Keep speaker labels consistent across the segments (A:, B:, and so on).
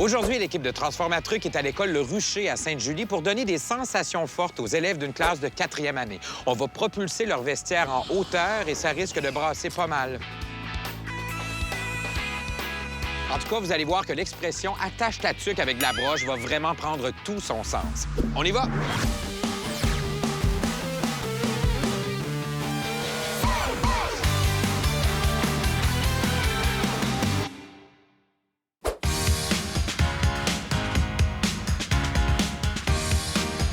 A: Aujourd'hui, l'équipe de Transformatruc est à l'école Le Rucher à Sainte-Julie pour donner des sensations fortes aux élèves d'une classe de 4e année. On va propulser leur vestiaire en hauteur et ça risque de brasser pas mal. En tout cas, vous allez voir que l'expression « attache ta tuque avec de la broche » va vraiment prendre tout son sens. On y va!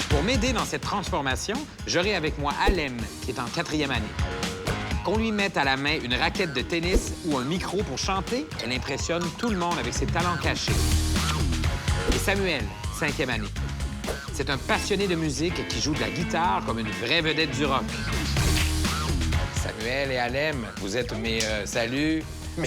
A: Pour m'aider dans cette transformation, j'aurai avec moi Alem, qui est en 4e année. Qu'on lui mette à la main une raquette de tennis ou un micro pour chanter, elle impressionne tout le monde avec ses talents cachés. Et Samuel, 5e année. C'est un passionné de musique qui joue de la guitare comme une vraie vedette du rock. Samuel et Alem, vous êtes mes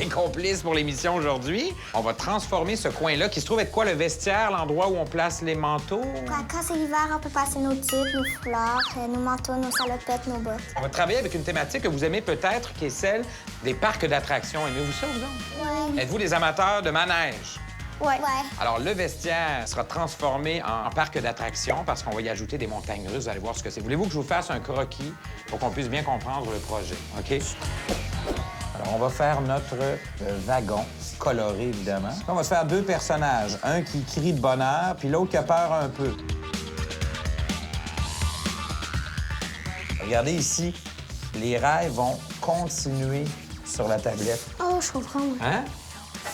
A: complices pour l'émission aujourd'hui. On va transformer ce coin-là, qui se trouve être quoi, le vestiaire, l'endroit où on place les manteaux?
B: Quand c'est l'hiver, on peut passer nos titres, nos foulards, nos manteaux, nos salopettes, nos bottes.
A: On va travailler avec une thématique que vous aimez peut-être, qui est celle des parcs d'attractions. Aimez-vous ça, vous autres?
B: Oui.
A: Êtes-vous des amateurs de manège?
B: Ouais.
A: Alors, le vestiaire sera transformé en parc d'attractions parce qu'on va y ajouter des montagnes russes. Vous allez voir ce que c'est. Voulez-vous que je vous fasse un croquis pour qu'on puisse bien comprendre le projet? OK? Alors, on va faire notre wagon, coloré, évidemment. On va se faire 2 personnages. Un qui crie de bonheur, puis l'autre qui a peur un peu. Regardez ici, les rails vont continuer sur la tablette.
B: Oh, je comprends.
A: Hein?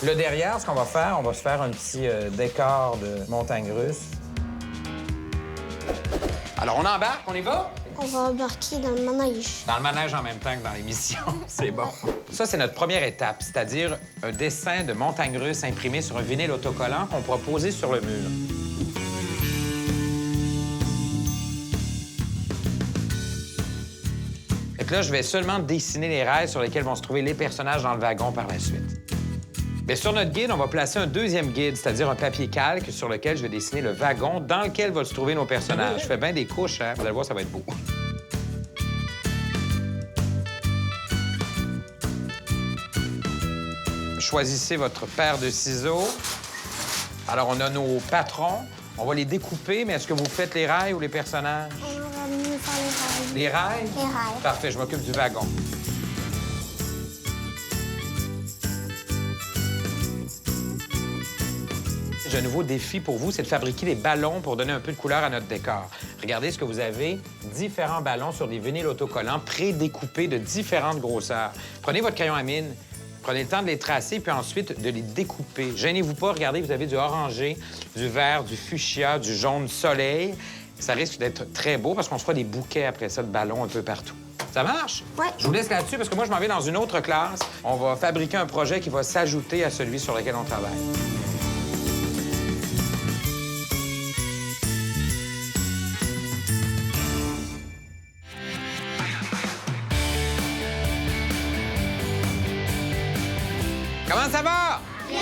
A: Là, derrière, ce qu'on va faire, on va se faire un petit décor de montagne russe. Alors, on embarque, on y va?
B: On va embarquer dans le manège.
A: Dans le manège en même temps que dans l'émission. C'est bon. Ça, c'est notre première étape, c'est-à-dire un dessin de montagne russe imprimé sur un vinyle autocollant qu'on pourra poser sur le mur. Fait que là, je vais seulement dessiner les rails sur lesquels vont se trouver les personnages dans le wagon par la suite. Bien, sur notre guide, on va placer un 2e guide, c'est-à-dire un papier calque sur lequel je vais dessiner le wagon dans lequel vont se trouver nos personnages. Je fais bien des couches, hein? Vous allez voir, ça va être beau. Choisissez votre paire de ciseaux. Alors, on a nos patrons. On va les découper, mais est-ce que vous faites les rails ou les personnages?
B: On va mieux faire les rails.
A: Les rails?
B: Les rails.
A: Parfait, je m'occupe du wagon. J'ai un nouveau défi pour vous, c'est de fabriquer des ballons pour donner un peu de couleur à notre décor. Regardez ce que vous avez, différents ballons sur des vinyles autocollants pré-découpés de différentes grosseurs. Prenez votre crayon à mine, prenez le temps de les tracer, puis ensuite de les découper. Gênez-vous pas, regardez, vous avez du orangé, du vert, du fuchsia, du jaune soleil. Ça risque d'être très beau parce qu'on se fera des bouquets après ça de ballons un peu partout. Ça marche?
B: Ouais.
A: Je vous laisse là-dessus parce que moi, je m'en vais dans une autre classe. On va fabriquer un projet qui va s'ajouter à celui sur lequel on travaille. Comment ça va? Bien!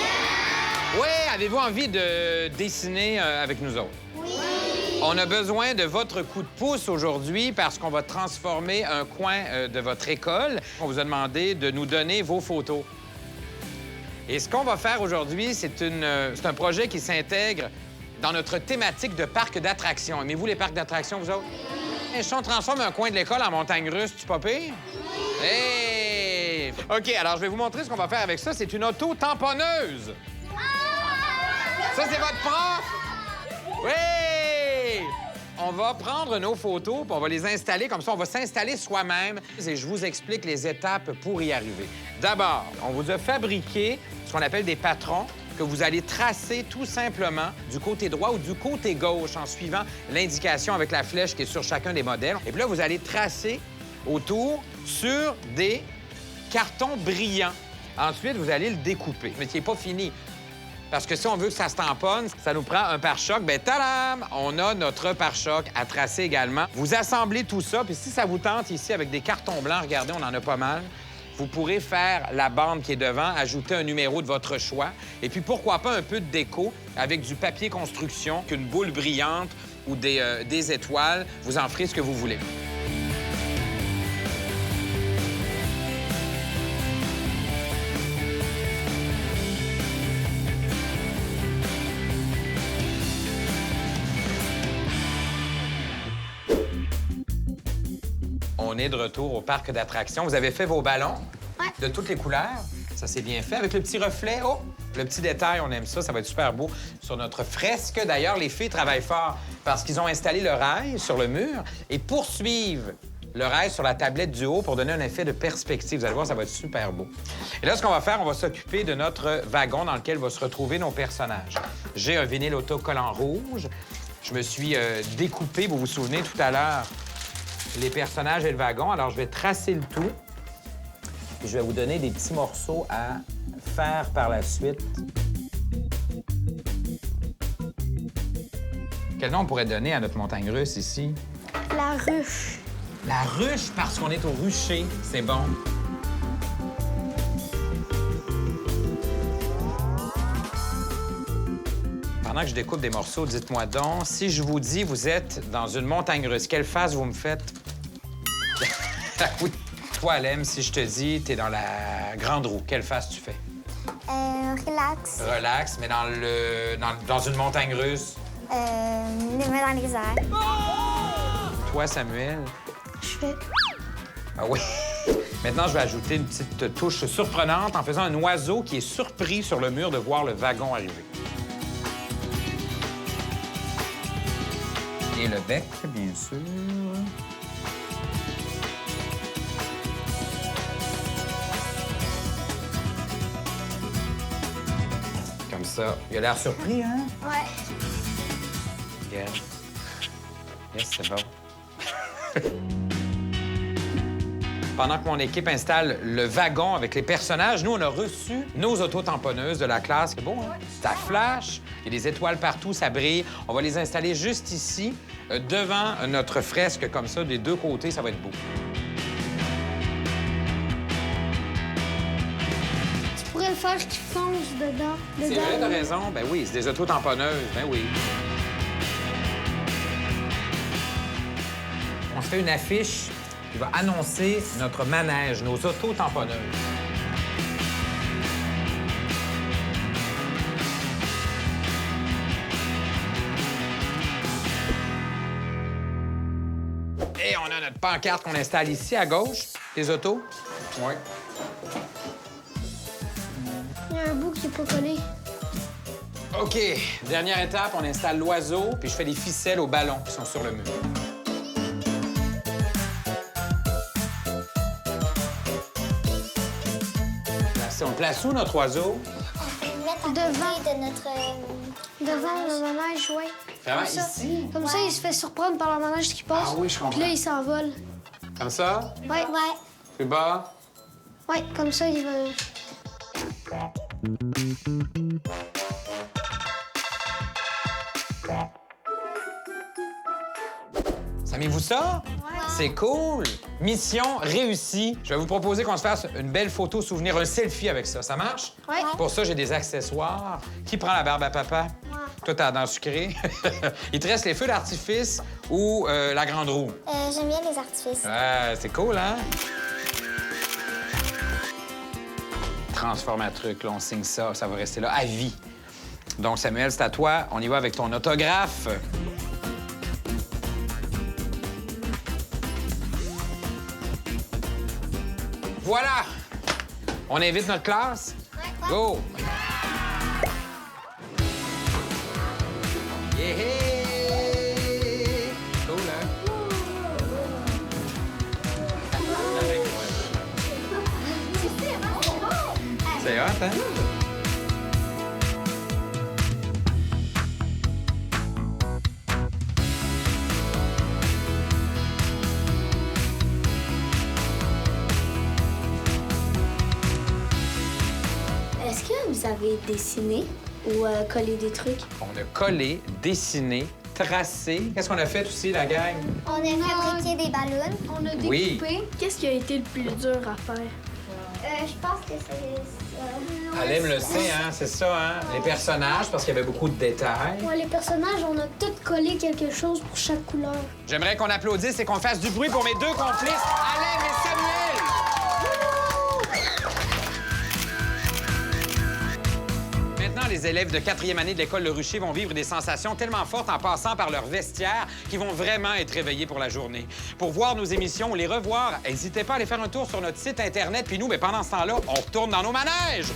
A: Oui, avez-vous envie de dessiner avec nous autres? Oui! On a besoin de votre coup de pouce aujourd'hui parce qu'on va transformer un coin de votre école. On vous a demandé de nous donner vos photos. Et ce qu'on va faire aujourd'hui, c'est un projet qui s'intègre dans notre thématique de parc d'attractions. Aimez-vous les parcs d'attractions, vous autres? Oui! Si on transforme un coin de l'école en montagne russe, tu pas pire? Oui! Hey! OK, alors je vais vous montrer ce qu'on va faire avec ça. C'est une auto-tamponneuse. Ça, c'est votre prof? Oui! On va prendre nos photos, puis on va les installer comme ça. On va s'installer soi-même et je vous explique les étapes pour y arriver. D'abord, on vous a fabriqué ce qu'on appelle des patrons que vous allez tracer tout simplement du côté droit ou du côté gauche en suivant l'indication avec la flèche qui est sur chacun des modèles. Et puis là, vous allez tracer autour sur des cartons brillants. Ensuite, vous allez le découper. Mais qui n'est pas fini. Parce que si on veut que ça se tamponne, ça nous prend un pare-choc. Bien, tadam! On a notre pare-choc à tracer également. Vous assemblez tout ça, puis si ça vous tente ici avec des cartons blancs, regardez, on en a pas mal, vous pourrez faire la bande qui est devant, ajouter un numéro de votre choix. Et puis, pourquoi pas un peu de déco avec du papier construction, qu'une boule brillante ou des étoiles. Vous en ferez ce que vous voulez. On est de retour au parc d'attractions. Vous avez fait vos ballons
B: Ouais.
A: de toutes les couleurs. Ça, c'est bien fait. Avec le petit reflet. Oh, le petit détail, on aime ça. Ça va être super beau sur notre fresque. D'ailleurs, les filles travaillent fort parce qu'ils ont installé le rail sur le mur et poursuivent le rail sur la tablette du haut pour donner un effet de perspective. Vous allez voir, ça va être super beau. Et là, ce qu'on va faire, on va s'occuper de notre wagon dans lequel vont se retrouver nos personnages. J'ai un vinyle autocollant rouge. Je me suis découpé, vous vous souvenez, tout à l'heure, les personnages et le wagon. Alors, je vais tracer le tout. Et je vais vous donner des petits morceaux à faire par la suite. Quel nom on pourrait donner à notre montagne russe ici?
B: La ruche.
A: La ruche, parce qu'on est au rucher. C'est bon. Pendant que je découpe des morceaux, dites-moi donc, si je vous dis vous êtes dans une montagne russe, quelle face vous me faites? Ah oui. Toi, Alem, si je te dis t'es dans la grande roue, quelle face tu fais?
B: Relax.
A: Relax, mais dans une montagne russe.
B: Les mains dans les airs.
A: Toi, Samuel?
B: Je fais...
A: Ah oui. Maintenant, je vais ajouter une petite touche surprenante en faisant un oiseau qui est surpris sur le mur de voir le wagon arriver. Et le bec, bien sûr. Comme ça. Il a l'air surpris, hein?
B: Ouais.
A: Yeah. Yes, c'est bon. Pendant que mon équipe installe le wagon avec les personnages, nous, on a reçu nos autotamponneuses de la classe. C'est beau, hein? Ça flash, il y a des étoiles partout, ça brille. On va les installer juste ici, devant notre fresque, comme ça, des deux côtés, ça va être beau.
B: Tu pourrais le faire qui fonce dedans.
A: C'est vrai, t'as raison. Ben oui, c'est des autotamponneuses, ben oui. On se fait une affiche qui va annoncer notre manège, nos autotamponneuses. Et on a notre pancarte qu'on installe ici, à gauche, les autos. Oui.
B: Il y a un bout qui n'est pas collé.
A: OK. Dernière étape, on installe l'oiseau, puis je fais des ficelles aux ballons qui sont sur le mur. On le place où, notre oiseau?
B: On peut le mettre devant de notre... devant le manège, oui.
A: Vraiment
B: Comme ça.
A: ici?
B: Comme ça, il se fait surprendre par le manège qui passe.
A: Ah oui, je comprends.
B: Puis là, il s'envole.
A: Comme ça?
B: Oui. Ouais.
A: Plus bas?
B: Oui, comme ça, il va...
A: Aimez-vous ça?
B: Ouais.
A: C'est cool! Mission réussie. Je vais vous proposer qu'on se fasse une belle photo souvenir, un selfie avec ça. Ça marche?
B: Ouais.
A: Pour ça, j'ai des accessoires. Qui prend la barbe à papa?
B: Ouais.
A: Toi, t'as la dent sucrée. Il te reste les feux d'artifice ou la grande roue?
B: J'aime bien les artifices.
A: Ouais, c'est cool, hein? Transformatrice, là, on signe ça. Ça va rester là à vie. Donc, Samuel, c'est à toi. On y va avec ton autographe. Voilà! On invite notre classe?
B: Ouais.
A: Go! Yeah! Cool, hein? C'est hot, hein?
B: Est-ce que vous avez dessiné ou collé des trucs?
A: On a collé, dessiné, tracé. Qu'est-ce qu'on a fait aussi, la gang?
B: On a fabriqué des ballons.
C: On a découpé.
A: Oui.
C: Qu'est-ce qui a été le plus dur à faire?
B: Je pense que c'est ça.
A: Alem le sait, hein? C'est ça, hein? Les personnages, parce qu'il y avait beaucoup de détails.
B: Ouais, les personnages, on a tous collé quelque chose pour chaque couleur.
A: J'aimerais qu'on applaudisse et qu'on fasse du bruit pour mes deux complices, Alem et Samuel! Maintenant, les les élèves de 4e année de l'École Le Rucher vont vivre des sensations tellement fortes en passant par leur vestiaire qu'ils vont vraiment être réveillés pour la journée. Pour voir nos émissions ou les revoir, n'hésitez pas à aller faire un tour sur notre site Internet. Puis nous, mais pendant ce temps-là, on retourne dans nos manèges!